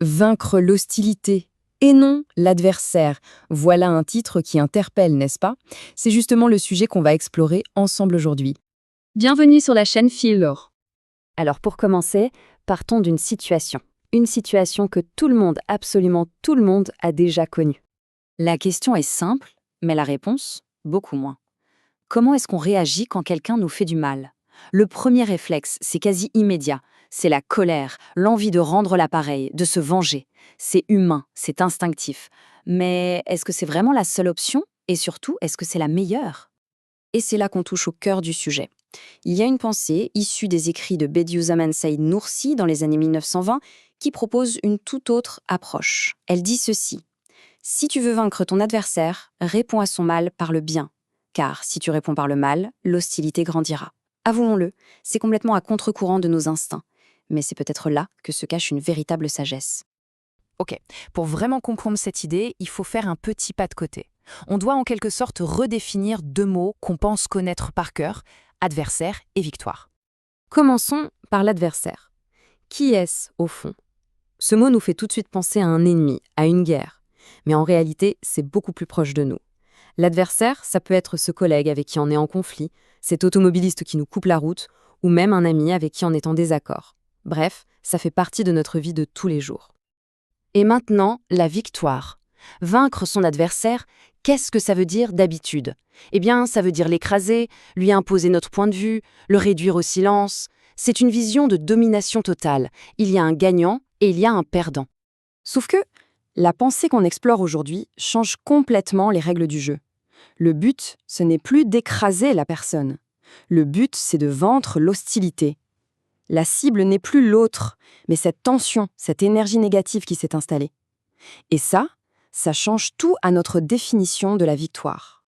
Vaincre l'hostilité et non l'adversaire. Voilà un titre qui interpelle, n'est-ce pas? C'est justement le sujet qu'on va explorer ensemble aujourd'hui. Bienvenue sur la chaîne Philor. Alors pour commencer, partons d'une situation. Une situation que tout le monde, absolument tout le monde, a déjà connue. La question est simple, mais la réponse, beaucoup moins. Comment est-ce qu'on réagit quand quelqu'un nous fait du mal? Le premier réflexe, c'est quasi immédiat. C'est la colère, l'envie de rendre l'appareil, de se venger. C'est humain, c'est instinctif. Mais est-ce que c'est vraiment la seule option? Et surtout, est-ce que c'est la meilleure? Et c'est là qu'on touche au cœur du sujet. Il y a une pensée, issue des écrits de Bediüzzaman Said Nursi dans les années 1920, qui propose une toute autre approche. Elle dit ceci: si tu veux vaincre ton adversaire, réponds à son mal par le bien. Car si tu réponds par le mal, l'hostilité grandira. Avouons-le, c'est complètement à contre-courant de nos instincts. Mais c'est peut-être là que se cache une véritable sagesse. Ok, pour vraiment comprendre cette idée, il faut faire un petit pas de côté. On doit en quelque sorte redéfinir deux mots qu'on pense connaître par cœur, adversaire et victoire. Commençons par l'adversaire. Qui est-ce, au fond? Ce mot nous fait tout de suite penser à un ennemi, à une guerre. Mais en réalité, c'est beaucoup plus proche de nous. L'adversaire, ça peut être ce collègue avec qui on est en conflit, cet automobiliste qui nous coupe la route, ou même un ami avec qui on est en désaccord. Bref, ça fait partie de notre vie de tous les jours. Et maintenant, la victoire. Vaincre son adversaire, qu'est-ce que ça veut dire d'habitude? Eh bien, ça veut dire l'écraser, lui imposer notre point de vue, le réduire au silence. C'est une vision de domination totale. Il y a un gagnant et il y a un perdant. Sauf que la pensée qu'on explore aujourd'hui change complètement les règles du jeu. Le but, ce n'est plus d'écraser la personne. Le but, c'est de vaincre l'hostilité. La cible n'est plus l'autre, mais cette tension, cette énergie négative qui s'est installée. Et ça change tout à notre définition de la victoire.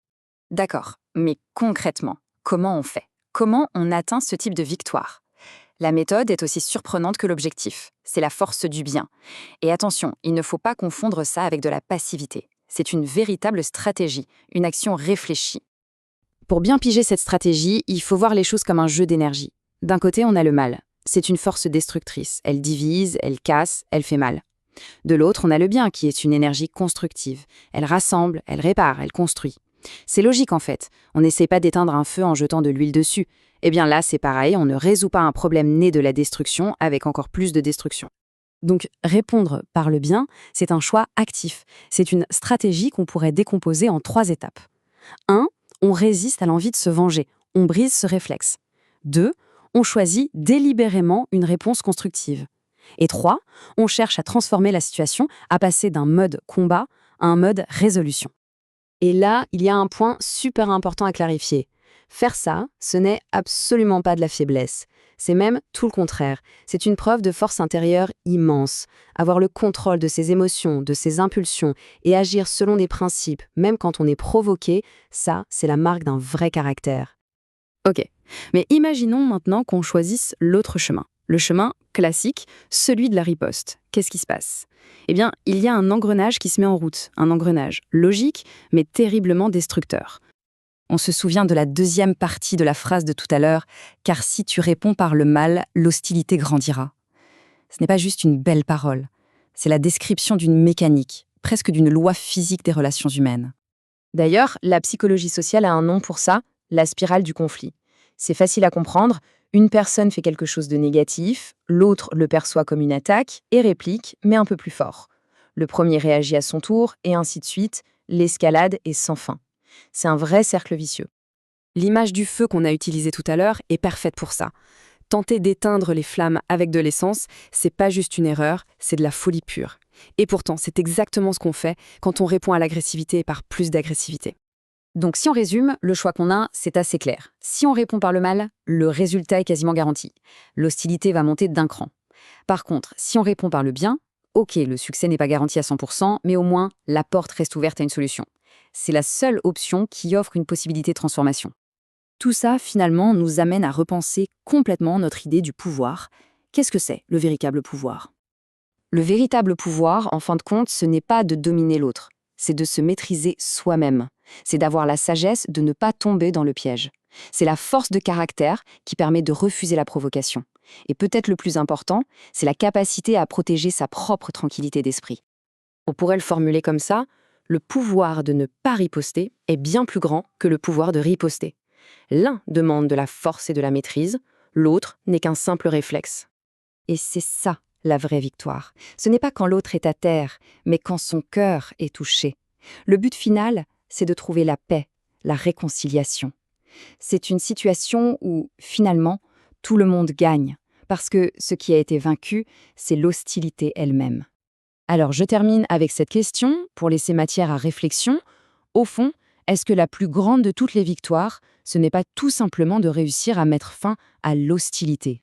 D'accord, mais concrètement, comment on fait? Comment on atteint ce type de victoire? La méthode est aussi surprenante que l'objectif. C'est la force du bien. Et attention, il ne faut pas confondre ça avec de la passivité. C'est une véritable stratégie, une action réfléchie. Pour bien piger cette stratégie, il faut voir les choses comme un jeu d'énergie. D'un côté, on a le mal. C'est une force destructrice. Elle divise, elle casse, elle fait mal. De l'autre, on a le bien, qui est une énergie constructive. Elle rassemble, elle répare, elle construit. C'est logique en fait. On n'essaie pas d'éteindre un feu en jetant de l'huile dessus. Eh bien là, c'est pareil, on ne résout pas un problème né de la destruction avec encore plus de destruction. Donc, répondre par le bien, c'est un choix actif. C'est une stratégie qu'on pourrait décomposer en 3 étapes. 1. On résiste à l'envie de se venger. On brise ce réflexe. 2. On choisit délibérément une réponse constructive. Et 3. On cherche à transformer la situation, à passer d'un mode combat à un mode résolution. Et là, il y a un point super important à clarifier. Faire ça, ce n'est absolument pas de la faiblesse. C'est même tout le contraire. C'est une preuve de force intérieure immense. Avoir le contrôle de ses émotions, de ses impulsions et agir selon des principes, même quand on est provoqué, ça, c'est la marque d'un vrai caractère. Ok, mais imaginons maintenant qu'on choisisse l'autre chemin. Le chemin classique, celui de la riposte. Qu'est-ce qui se passe? Eh bien, il y a un engrenage qui se met en route. Un engrenage logique, mais terriblement destructeur. On se souvient de la deuxième partie de la phrase de tout à l'heure, car si tu réponds par le mal, l'hostilité grandira. Ce n'est pas juste une belle parole, c'est la description d'une mécanique, presque d'une loi physique des relations humaines. D'ailleurs, la psychologie sociale a un nom pour ça, la spirale du conflit. C'est facile à comprendre, une personne fait quelque chose de négatif, l'autre le perçoit comme une attaque et réplique, mais un peu plus fort. Le premier réagit à son tour, et ainsi de suite, l'escalade est sans fin. C'est un vrai cercle vicieux. L'image du feu qu'on a utilisée tout à l'heure est parfaite pour ça. Tenter d'éteindre les flammes avec de l'essence, c'est pas juste une erreur, c'est de la folie pure. Et pourtant, c'est exactement ce qu'on fait quand on répond à l'agressivité par plus d'agressivité. Donc si on résume, le choix qu'on a, c'est assez clair. Si on répond par le mal, le résultat est quasiment garanti. L'hostilité va monter d'un cran. Par contre, si on répond par le bien, ok, le succès n'est pas garanti à 100%, mais au moins, la porte reste ouverte à une solution. C'est la seule option qui offre une possibilité de transformation. Tout ça, finalement, nous amène à repenser complètement notre idée du pouvoir. Qu'est-ce que c'est, le véritable pouvoir? Le véritable pouvoir, en fin de compte, ce n'est pas de dominer l'autre, c'est de se maîtriser soi-même. C'est d'avoir la sagesse de ne pas tomber dans le piège. C'est la force de caractère qui permet de refuser la provocation. Et peut-être le plus important, c'est la capacité à protéger sa propre tranquillité d'esprit. On pourrait le formuler comme ça, le pouvoir de ne pas riposter est bien plus grand que le pouvoir de riposter. L'un demande de la force et de la maîtrise, l'autre n'est qu'un simple réflexe. Et c'est ça, la vraie victoire. Ce n'est pas quand l'autre est à terre, mais quand son cœur est touché. Le but final, c'est de trouver la paix, la réconciliation. C'est une situation où, finalement, tout le monde gagne, parce que ce qui a été vaincu, c'est l'hostilité elle-même. Alors, je termine avec cette question, pour laisser matière à réflexion. Au fond, est-ce que la plus grande de toutes les victoires, ce n'est pas tout simplement de réussir à mettre fin à l'hostilité ?